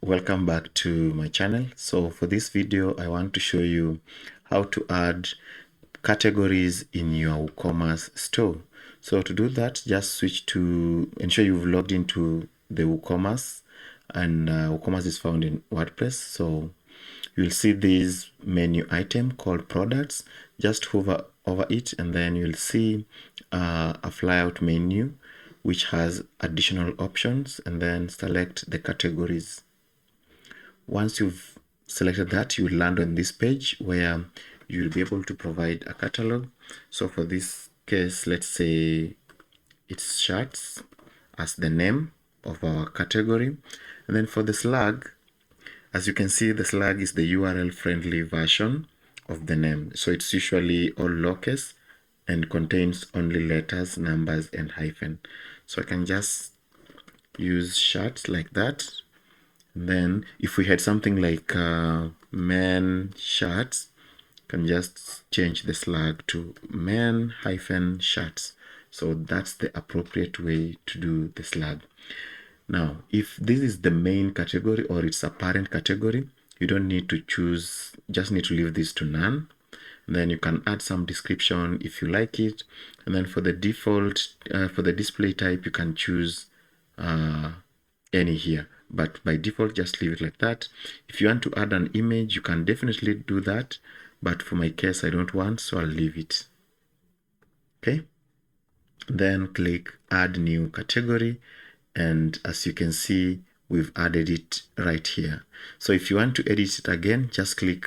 welcome back to my channel. So for this video I want to show you how to add categories in your WooCommerce store. So to do that, just switch to ensure you've logged into the WooCommerce, and WooCommerce is found in WordPress. So you'll see this menu item called products. Just hover over it and then you'll see a flyout menu which has additional options, and then select the categories. Once you've selected that, you will land on this page where you'll be able to provide a catalog. So for this case, let's say it's shirts as the name of our category. And then for the slug, as you can see, the slug is the URL friendly version of the name. So it's usually all lowercase and contains only letters, numbers, and hyphen. So I can just use shirts like that. And then if we had something like men shirts, can just change the slug to men hyphen shirts. So that's the appropriate way to do the slug. Now, if this is the main category or it's a parent category, you don't need to choose, just need to leave this to none. And then you can add some description if you like it. And then for the default, for the display type, you can choose any here. But by default, just leave it like that. If you want to add an image, you can definitely do that. But for my case, I don't want, so I'll leave it. Okay. Then click add new category. And as you can see, we've added it right here. So if you want to edit it again, just click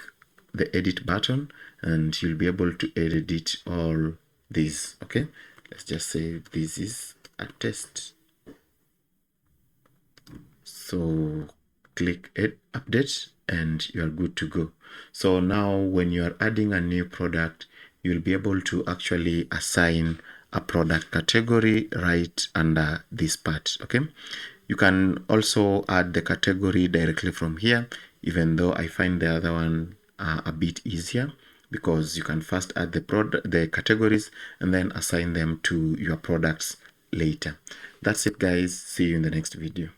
the edit button and you'll be able to edit all these. Okay, let's just say this is a test. So click update and you are good to go. So now when you are adding a new product, you'll be able to actually assign a product category right under this part. Okay, you can also add the category directly from here, even though I find the other one a bit easier, because you can first add the categories and then assign them to your products later. That's it, guys. See you in the next video.